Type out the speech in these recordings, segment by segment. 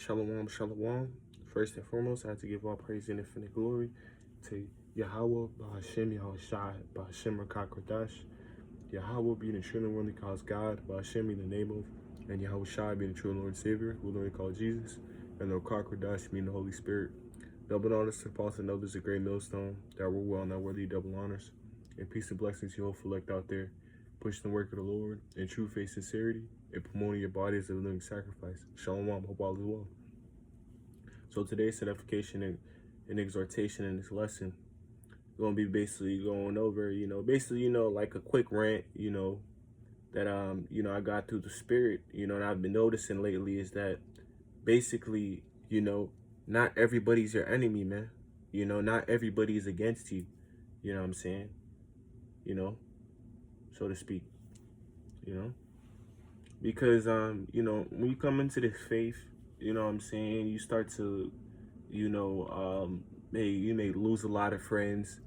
Shalom, shalom. First and foremost, I have to give all praise and infinite glory to Yahweh, Bahashem, Yahushai, Bahashem, Rakakradash. Yahweh being the true and only cause God, Bahashem being the name of, and Yahushai being the true Lord and Savior, who Lord called Jesus, and the Rakakradash being the Holy Spirit. Double honors to the apostles and elders, a great millstone, that were well, not worthy double honors. And peace and blessings to you all elect out there, pushing the work of the Lord in true faith, sincerity, and promoting your body as a living sacrifice. Shalom, hope all is well. So today's edification and exhortation in this lesson, we're gonna be basically going over, like a quick rant, that I got through the spirit, and I've been noticing lately is that basically, not everybody's your enemy, man. Not everybody is against you. You know what I'm saying? So to speak, you know, because when you come into this faith, you know what I'm saying, you start to, you may lose a lot of friends.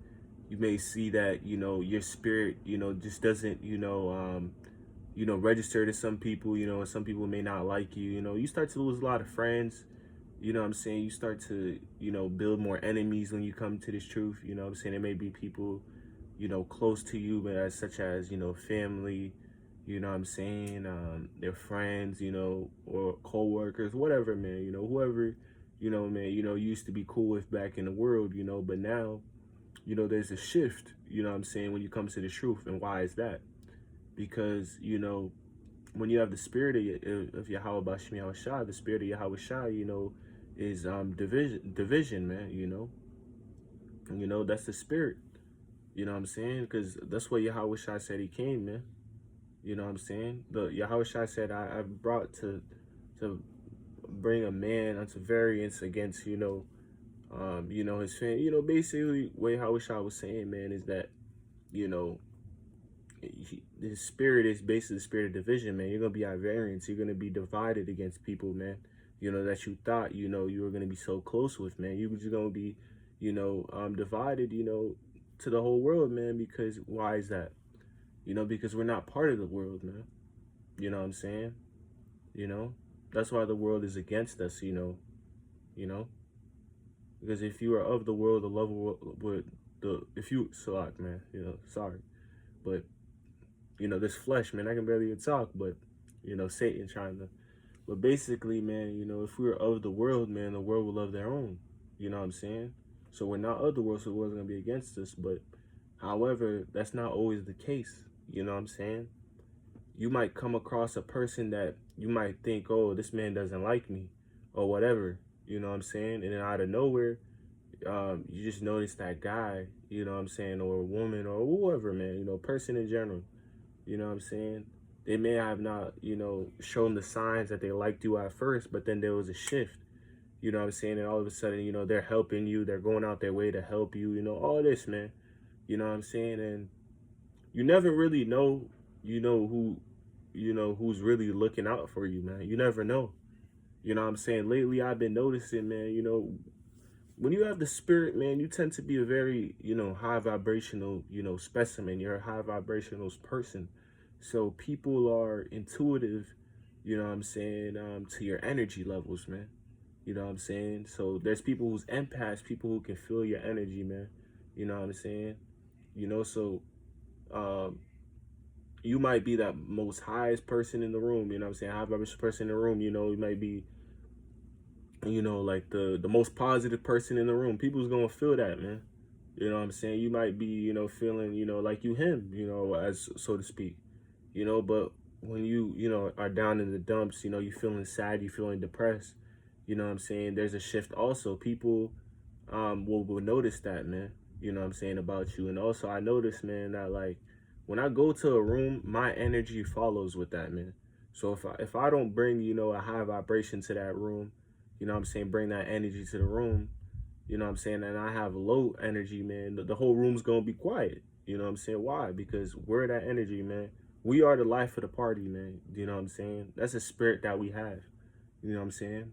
You may see that, your spirit, just doesn't, register to some people, and some people may not like you. You start to lose a lot of friends. You know what I'm saying? You start to, build more enemies when you come to this truth. You know what I'm saying? There may be people, close to you, but such as, family, you know what I'm saying? Their friends, or co-workers, whatever, man, whoever, man, you used to be cool with back in the world, but now, there's a shift, you know what I'm saying, when you come to the truth. And why is that? Because, when you have the spirit of Yahweh Bashmi Yahushua, the spirit of Yahweh Shai, is division, man, that's the spirit, you know what I'm saying? Because that's what Yahweh Shai said he came, man. You know what I'm saying? The Yahweh Shai said, I brought to bring a man unto variance against, his family. Basically what Yahweh Shai was saying, man, is that, his spirit is basically the spirit of division, man. You're going to be at variance. You're going to be divided against people, man, that you thought, you were going to be so close with, man. You're just going to be, divided, to the whole world, man, because why is that? Because we're not part of the world, man. You know what I'm saying? That's why the world is against us, because if you are of the world, the love would, if you, Salak, man, sorry. But, this flesh, man, I can barely even talk, but, Satan trying to, but basically, man, if we were of the world, man, the world will love their own, you know what I'm saying? So we're not of the world, so the world's going to be against us, but, however, that's not always the case, you know what I'm saying? You might come across a person that you might think, oh, this man doesn't like me, or whatever, you know what I'm saying? And then out of nowhere, you just notice that guy, you know what I'm saying, or a woman, or whoever, man, person in general, you know what I'm saying? They may have not, shown the signs that they liked you at first, but then there was a shift, you know what I'm saying? And all of a sudden, they're helping you, they're going out their way to help you, all this, man, you know what I'm saying? And you never really know, who's really looking out for you, man. You never know. You know what I'm saying? Lately, I've been noticing, man, when you have the spirit, man, you tend to be a very, high vibrational, specimen. You're a high vibrational person. So people are intuitive, you know what I'm saying, to your energy levels, man. You know what I'm saying? So there's people who's empaths, people who can feel your energy, man. You know what I'm saying? So you might be that most highest person in the room, you know what I'm saying, high vibration person in the room, you might be, like the most positive person in the room. People's gonna feel that, man. You know what I'm saying? You might be, feeling, like you him, as so to speak, but when you, are down in the dumps, you feeling sad, you feeling depressed, you know what I'm saying? There's a shift also. People will notice that, man, you know what I'm saying, about you. And also I notice, man, that like when I go to a room, my energy follows with that, man. So if I don't bring, a high vibration to that room, you know what I'm saying, bring that energy to the room, you know what I'm saying, and I have low energy, man, the whole room's gonna be quiet. You know what I'm saying? Why? Because we're that energy, man. We are the life of the party, man. You know what I'm saying? That's a spirit that we have. You know what I'm saying?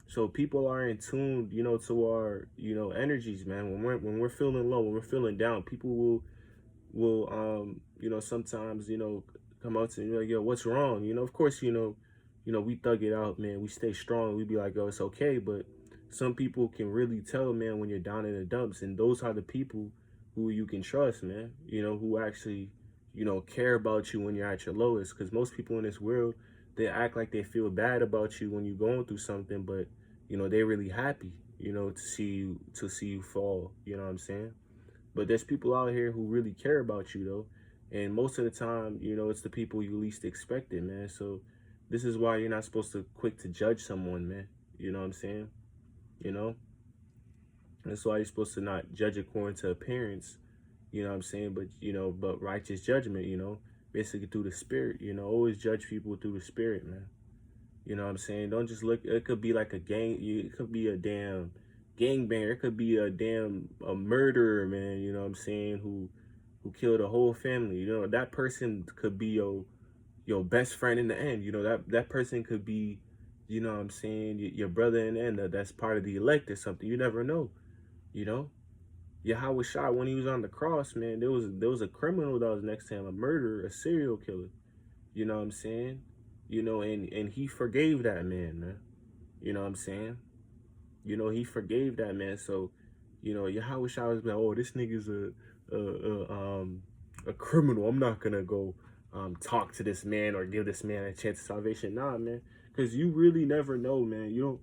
So people are in tune, to our, energies, man. When we're feeling low, when we're feeling down, people will sometimes, come out to you like, yo, what's wrong? Of course, we thug it out, man. We stay strong. We be like, oh, it's okay. But some people can really tell, man, when you're down in the dumps. And those are the people who you can trust, man. Who actually, care about you when you're at your lowest. Because most people in this world, they act like they feel bad about you when you're going through something, but they're really happy, to see you fall. You know what I'm saying? But there's people out here who really care about you though. And most of the time, it's the people you least expected, man. So this is why you're not supposed to quick to judge someone, man. You know what I'm saying? You know? That's why you're supposed to not judge according to appearance, you know what I'm saying? But righteous judgment, basically through the spirit, always judge people through the spirit, man. You know what I'm saying? Don't just look, it could be like a gang, it could be a damn gangbanger, it could be a murderer, man, you know what I'm saying, who killed a whole family. That person could be your best friend in the end. That person could be, you know what I'm saying, your brother in the end, that's part of the elect or something. You never know, you know? Yahweh Shai, when he was on the cross, man, there was a criminal that was next to him, a murderer, a serial killer. You know what I'm saying? And he forgave that man. You know what I'm saying? He forgave that man. So, Yahweh Shai was like, oh, this nigga's a criminal. I'm not gonna go talk to this man or give this man a chance of salvation. Nah, man, because you really never know, man. You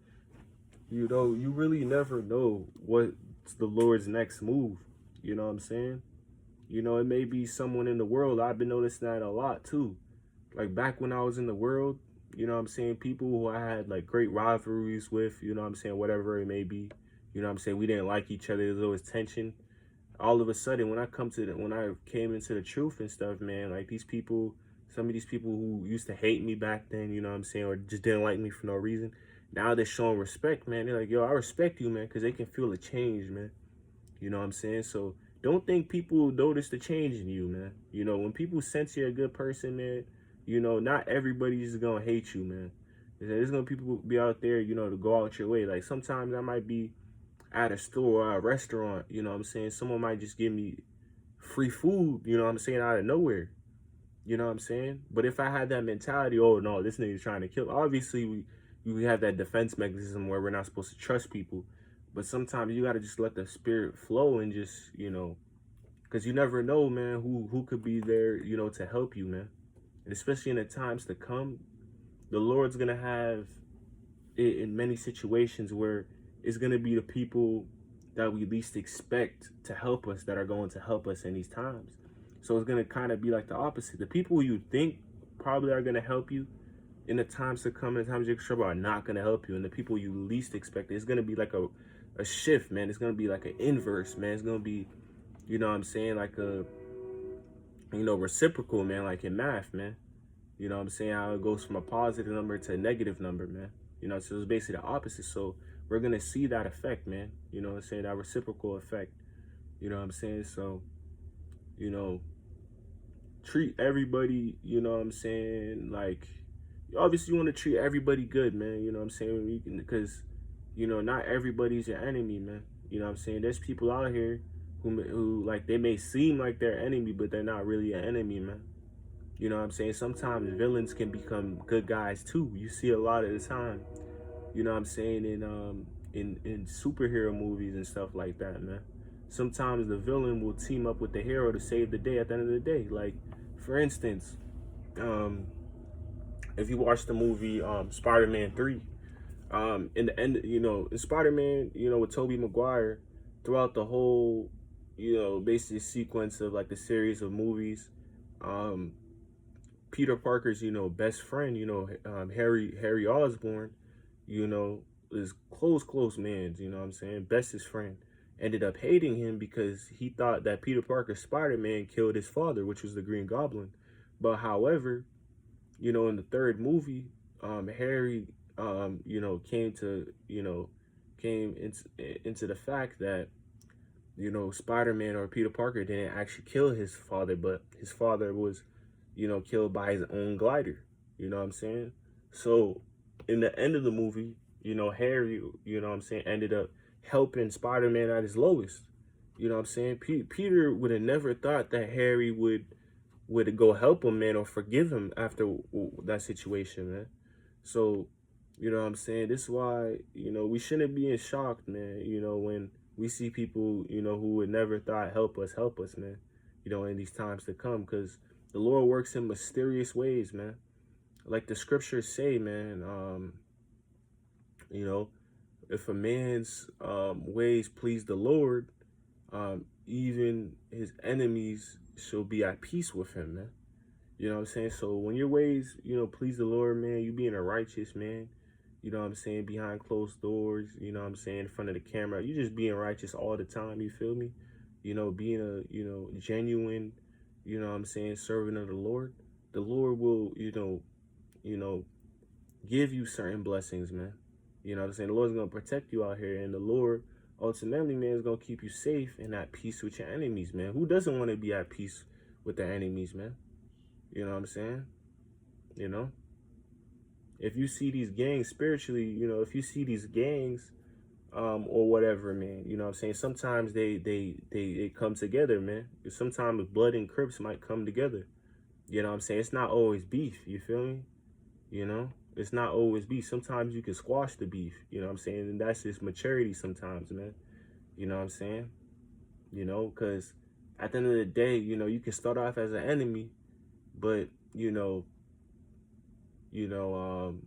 really never know what's the Lord's next move. You know what I'm saying? It may be someone in the world. I've been noticing that a lot too. Like back when I was in the world, you know what I'm saying, people who I had like great rivalries with, you know what I'm saying, whatever it may be, you know what I'm saying, we didn't like each other, there was always tension. All of a sudden, when I came into the truth and stuff, man, like some of these people who used to hate me back then, you know what I'm saying, or just didn't like me for no reason, now they're showing respect, man. They're like, yo, I respect you, man, because they can feel a change, man. You know what I'm saying? So don't think people notice the change in you, man. When people sense you're a good person, man, not everybody's gonna hate you, man. There's gonna people be out there, to go out your way. Like sometimes I might be at a store or a restaurant, you know what I'm saying? Someone might just give me free food, you know what I'm saying, out of nowhere. You know what I'm saying? But if I had that mentality, oh no, this nigga's trying to kill. Obviously, we have that defense mechanism where we're not supposed to trust people. But sometimes you gotta just let the spirit flow and just, because you never know, man, who could be there, to help you, man. And especially in the times to come, the Lord's gonna have it in many situations where it's gonna be the people that we least expect to help us that are going to help us in these times. So it's gonna kind of be like the opposite. The people you think probably are gonna help you in the times to come, in the times you're trouble, are not gonna help you, and the people you least expect, it's gonna be like a shift, man. It's gonna be like an inverse, man. It's gonna be, you know what I'm saying, like a reciprocal, man, like in math, man. You know what I'm saying? How it goes from a positive number to a negative number, man. So it's basically the opposite. So we're gonna see that effect, man. You know what I'm saying? That reciprocal effect. You know what I'm saying? So, you know, treat everybody, you know what I'm saying, like obviously you want to treat everybody good, man. You know what I'm saying? Because, not everybody's your enemy, man. You know what I'm saying? There's people out here who like, they may seem like they're enemy, but they're not really an enemy, man. You know what I'm saying? Sometimes villains can become good guys too. You see a lot of the time, you know what I'm saying, in superhero movies and stuff like that, man. Sometimes the villain will team up with the hero to save the day at the end of the day. Like, for instance, if you watch the movie Spider-Man 3, in the end, in Spider-Man, with Tobey Maguire, throughout the whole, basically sequence of like the series of movies, Peter Parker's, best friend, Harry Osborn, is close man, you know what I'm saying, bestest friend, ended up hating him because he thought that Peter Parker Spider-Man killed his father, which was the Green Goblin. But however, in the third movie, Harry, came into the fact that, Spider-Man or Peter Parker didn't actually kill his father, but his father was, killed by his own glider. You know what I'm saying? So in the end of the movie, Harry, ended up helping Spider-Man at his lowest. You know what I'm saying? Peter would have never thought that Harry would go help him, man, or forgive him after that situation, man. So, you know what I'm saying? This is why, we shouldn't be in shock, man, when we see people, who would never thought help us, man, in these times to come. Because the Lord works in mysterious ways, man. Like the scriptures say, man, you know, if a man's ways please the Lord, even his enemies shall be at peace with him, man. You know what I'm saying? So when your ways, please the Lord, man, you being a righteous man, you know what I'm saying, behind closed doors, you know what I'm saying, in front of the camera, you just being righteous all the time, you feel me? Being a, genuine, what I'm saying, servant of the Lord will, you know, give you certain blessings, man. You know what I'm saying? The Lord's gonna protect you out here, and the Lord ultimately, man, is gonna keep you safe and at peace with your enemies, man. Who doesn't want to be at peace with their enemies, man? You know what I'm saying? You know, if you see these gangs spiritually, if you see these gangs, or whatever, man, you know what I'm saying? Sometimes they come together, man. Sometimes blood and Crips might come together. You know what I'm saying? It's not always beef. You feel me? It's not always beef. Sometimes you can squash the beef. You know what I'm saying? And that's just maturity sometimes, man. You know what I'm saying? Because at the end of the day, you can start off as an enemy, but you know, um,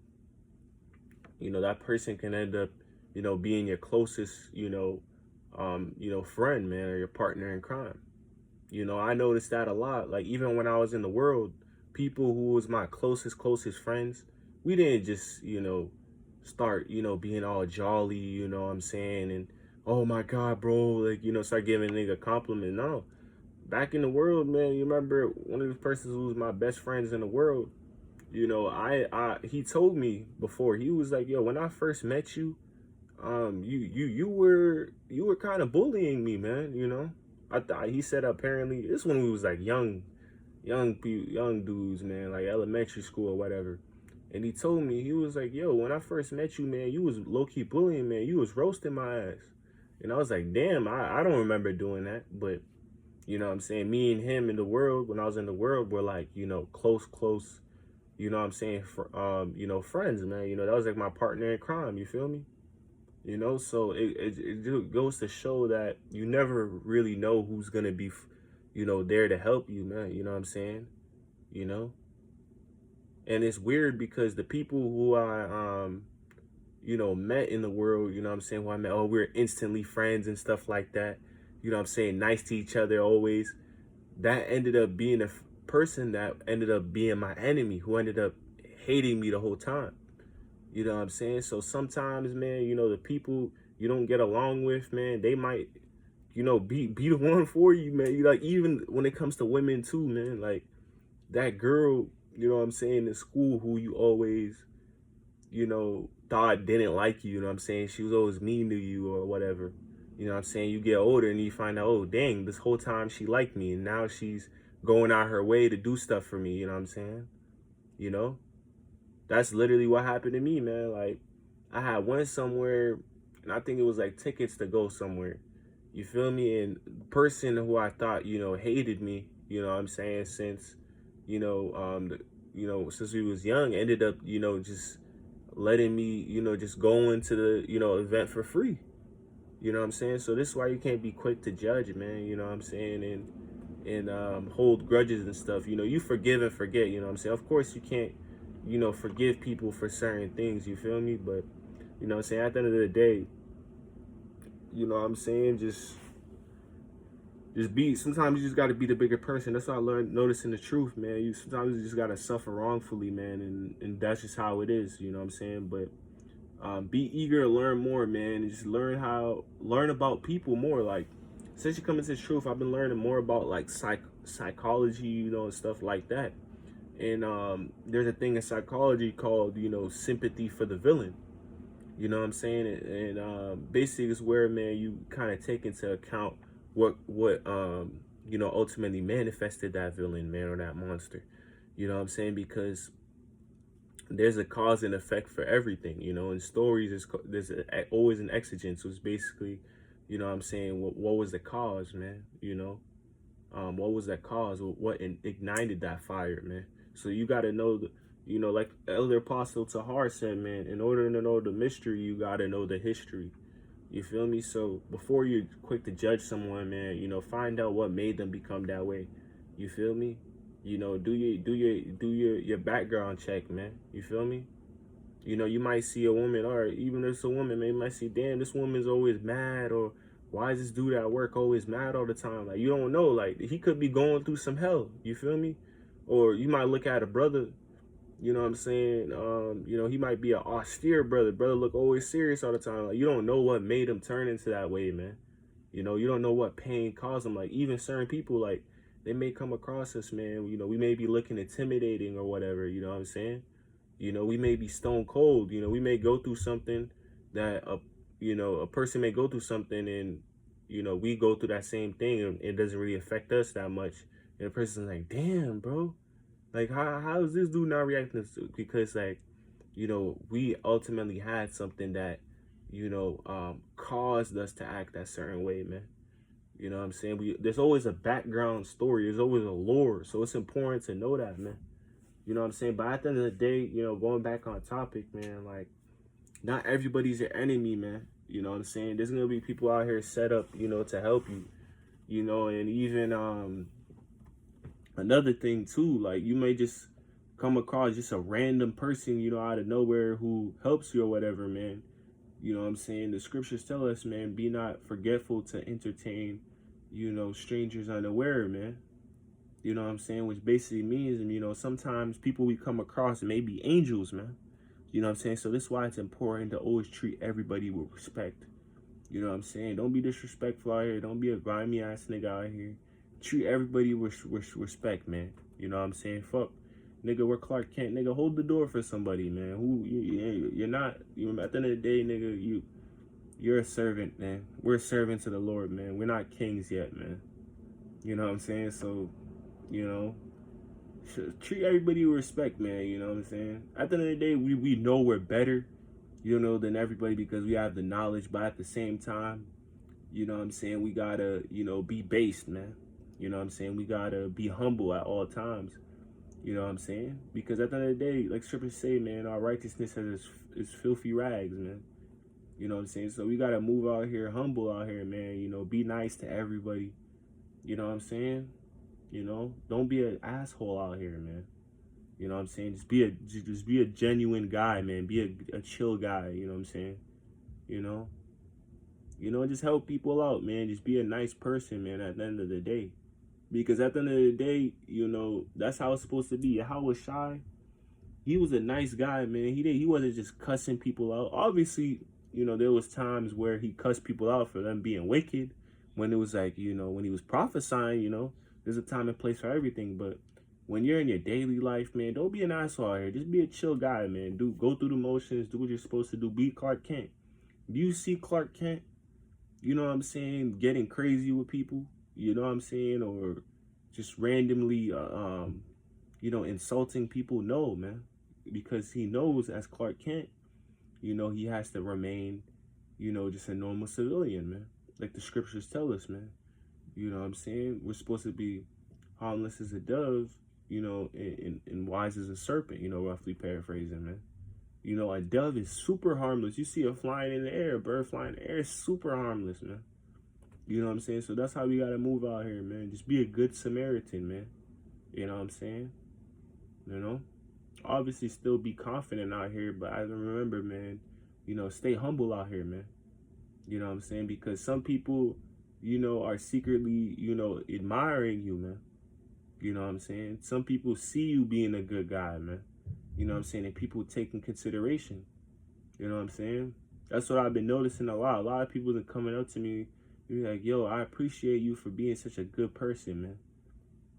that person can end up, being your closest, friend, man, or your partner in crime. I noticed that a lot. Like even when I was in the world, people who was my closest friends, we didn't just, start, being all jolly, you know what I'm saying, and oh my God, bro, like, start giving a nigga a compliment. No. Back in the world, man, you remember one of the persons who was my best friends in the world, he told me before, he was like, yo, when I first met you, you were kind of bullying me, man. I thought he said apparently this when we was like young dudes, man, like elementary school or whatever. And he told me, he was like, yo, when I first met you, man, you was low key bullying, man. You was roasting my ass. And I was like, damn, I don't remember doing that. But you know what I'm saying? Me and him in the world, when I was in the world, were like, close, you know what I'm saying, for friends, man. That was like my partner in crime, you feel me? So it goes to show that you never really know who's gonna be, there to help you, man. You know what I'm saying? You know, and it's weird because the people who I met in the world, you know what I'm saying, who I met, oh, we're instantly friends and stuff like that. You know what I'm saying, nice to each other always. That ended up being a person that ended up being my enemy, who ended up hating me the whole time. You know what I'm saying? So sometimes, man, the people you don't get along with, man, they might, be the one for you, man. You like, even when it comes to women too, man, like that girl, you know what I'm saying, in school who you always, thought didn't like you, you know what I'm saying? She was always mean to you or whatever. You know what I'm saying? You get older and you find out, oh dang, this whole time she liked me and now she's going out her way to do stuff for me, you know what I'm saying? You know? That's literally what happened to me, man. Like, I had went somewhere, and I think it was like tickets to go somewhere. You feel me? And the person who I thought, hated me, you know what I'm saying, since, since we was young, ended up, just letting me, just go into the, event for free. You know what I'm saying? So this is why you can't be quick to judge, man. You know what I'm saying? And hold grudges and stuff. You forgive and forget. You know what I'm saying? Of course, you can't, forgive people for certain things. You feel me? But you know what I'm saying? At the end of the day, you know what I'm saying? Just be. Sometimes you just got to be the bigger person. That's what I learned noticing the truth, man. Sometimes you just got to suffer wrongfully, man, and that's just how it is. You know what I'm saying? But be eager to learn more, man, and just learn about people more. Like since you come into the truth, I've been learning more about like psychology, and stuff like that. And there's a thing in psychology called, sympathy for the villain. You know what I'm saying? And basically, it's where, man, you kind of take into account what ultimately manifested that villain, man, or that monster. You know what I'm saying? Because there's a cause and effect for everything, in stories there's always an exigent. So it's basically, you know what I'm saying, what was the cause, man? What was that cause? What ignited that fire, man? So you got to know You know, like Elder Apostle Tahar said, man, in order to know the mystery, you gotta know the history. You feel me? So before you're quick to judge someone, man, you know, find out what made them become that way. You feel me? You know, do your background check, man. You feel me? You know, you might see a woman, or even if it's a woman, man, you might see, damn, this woman's always mad, or why is this dude at work always mad all the time? Like, you don't know, like, he could be going through some hell. You feel me? Or you might look at a brother, you know what I'm saying? You know, he might be an austere brother. Brother look always serious all the time. Like, you don't know what made him turn into that way, man. You know, you don't know what pain caused him. Like, even certain people, like, they may come across us, man. You know, we may be looking intimidating or whatever, you know what I'm saying? You know, we may be stone cold. You know, we may go through something that a person may go through something, and you know, we go through that same thing and it doesn't really affect us that much. And the person's like, damn, bro, like how is this dude not reacting to? Because, like, you know, we ultimately had something that, caused us to act that certain way, man. You know what I'm saying? There's always a background story. There's always a lore. So it's important to know that, man. You know what I'm saying? But at the end of the day, you know, going back on topic, man, like, not everybody's your enemy, man. You know what I'm saying? There's gonna be people out here set up, you know, to help you. You know, and even another thing too, like, you may just come across just a random person, you know, out of nowhere who helps you or whatever, man. You know what I'm saying? The scriptures tell us, man, be not forgetful to entertain, you know, strangers unaware, man. You know what I'm saying? Which basically means, you know, sometimes people we come across may be angels, man. You know what I'm saying? So this is why it's important to always treat everybody with respect. You know what I'm saying? Don't be disrespectful out here. Don't be a grimy ass nigga out here. Treat everybody with respect, man. You know what I'm saying? Fuck, nigga, we're Clark Kent. Nigga, hold the door for somebody, man. You're not. At the end of the day, nigga, you're a servant, man. We're servants to the Lord, man. We're not kings yet, man. You know what I'm saying? So, you know, treat everybody with respect, man. You know what I'm saying? At the end of the day, we know we're better, you know, than everybody because we have the knowledge. But at the same time, you know what I'm saying, we gotta, you know, be based, man. You know what I'm saying? We gotta be humble at all times. You know what I'm saying? Because at the end of the day, like scriptures say, man, our righteousness is filthy rags, man. You know what I'm saying? So we gotta move out here, humble out here, man. You know, be nice to everybody. You know what I'm saying? You know, don't be an asshole out here, man. You know what I'm saying? Just be a genuine guy, man. Be a chill guy, you know what I'm saying? You know? Just help people out, man. Just be a nice person, man, at the end of the day. Because at the end of the day, you know, that's how it's supposed to be. Howard Shy, he was a nice guy, man. He wasn't just cussing people out. Obviously, you know, there was times where he cussed people out for them being wicked. When it was like, you know, when he was prophesying, you know, there's a time and place for everything. But when you're in your daily life, man, don't be an asshole out here. Just be a chill guy, man. Go through the motions, do what you're supposed to do. Be Clark Kent. Do you see Clark Kent, you know what I'm saying, getting crazy with people, you know what I'm saying, or just randomly, you know, insulting people? No, man, because he knows as Clark Kent, you know, he has to remain, you know, just a normal civilian, man. Like the scriptures tell us, man. You know what I'm saying? We're supposed to be harmless as a dove, you know, and wise as a serpent, you know, roughly paraphrasing, man. You know, a dove is super harmless. You see it flying in the air, a bird flying in the air, is super harmless, man. You know what I'm saying? So that's how we gotta move out here, man. Just be a good Samaritan, man. You know what I'm saying? You know? Obviously still be confident out here, but I remember, man, you know, stay humble out here, man. You know what I'm saying? Because some people, you know, are secretly, you know, admiring you, man. You know what I'm saying? Some people see you being a good guy, man. You know what I'm saying? And people take in consideration. You know what I'm saying? That's what I've been noticing a lot. A lot of people are coming up to me, be like, yo, I appreciate you for being such a good person, man.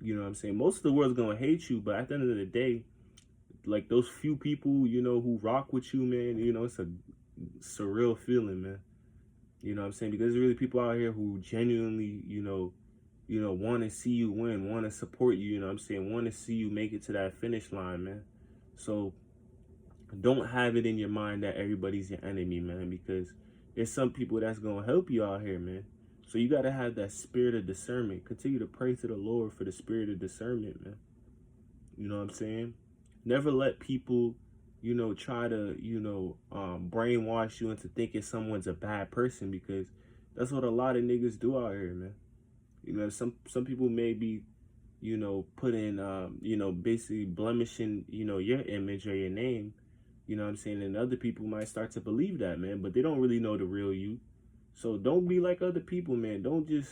You know what I'm saying? Most of the world's gonna hate you, but at the end of the day, like those few people, you know, who rock with you, man, you know, it's a surreal feeling, man. You know what I'm saying? Because there's really people out here who genuinely, want to see you win, want to support you, you know what I'm saying? Want to see you make it to that finish line, man. So don't have it in your mind that everybody's your enemy, man, because there's some people that's going to help you out here, man. So you got to have that spirit of discernment. Continue to pray to the Lord for the spirit of discernment, man. You know what I'm saying? Never let people, you know, try to, you know, brainwash you into thinking someone's a bad person, because that's what a lot of niggas do out here, man. You know, some people may be, you know, putting, you know, basically blemishing, you know, your image or your name. You know what I'm saying? And other people might start to believe that, man, but they don't really know the real you. So don't be like other people, man. Don't just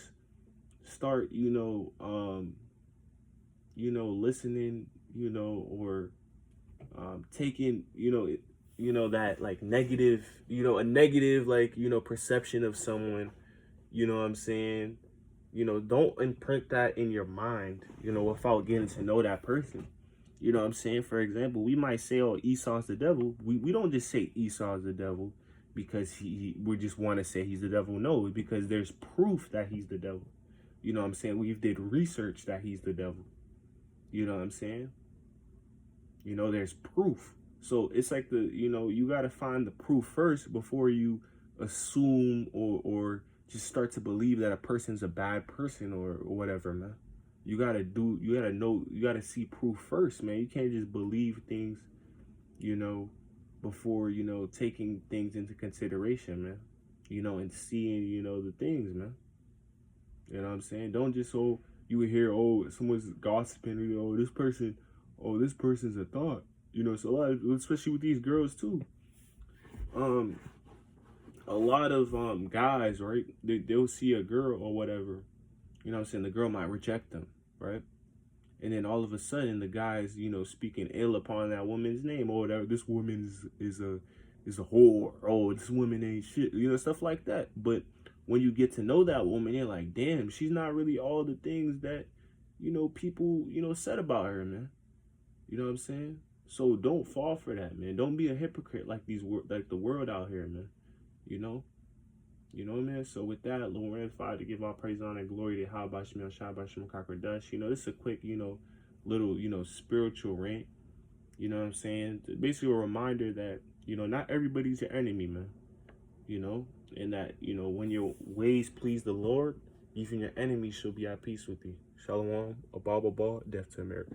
start, you know, listening, you know, or taking, you know, that like negative, you know, a negative, like, you know, perception of someone, you know what I'm saying? You know, don't imprint that in your mind, you know, without getting to know that person. You know what I'm saying? For example, we might say, oh, Esau's the devil. We don't just say Esau's the devil because we just want to say he's the devil. No, because there's proof that he's the devil. You know what I'm saying? We did research that he's the devil. You know what I'm saying? You know, there's proof. So it's like you know, you got to find the proof first before you assume or just start to believe that a person's a bad person or whatever, man. You gotta know, you gotta see proof first, man. You can't just believe things, you know, before, you know, taking things into consideration, man. You know, and seeing, you know, the things, man. You know what I'm saying? Don't just, you would hear, someone's gossiping, you know, this person's a thought. You know, so a lot of, especially with these girls too. Um, a lot of guys, right? They'll see a girl or whatever. You know what I'm saying? The girl might reject them, right? And then all of a sudden, the guy's, you know, speaking ill upon that woman's name or whatever. This woman is a whore. Oh, this woman ain't shit. You know, stuff like that. But when you get to know that woman, you're like, damn, she's not really all the things that, you know, people, you know, said about her, man. You know what I'm saying? So don't fall for that, man. Don't be a hypocrite like like the world out here, man. You know? You know, man? So with that, Lord, Father, to give all praise, honor, and glory to How about Shemel Shai by Shem Dash. You know, this is a quick, you know, little, you know, spiritual rant. You know what I'm saying? Basically a reminder that, you know, not everybody's your enemy, man. You know, and that, you know, when your ways please the Lord, even your enemies shall be at peace with you. Shalom, Abba, death to America.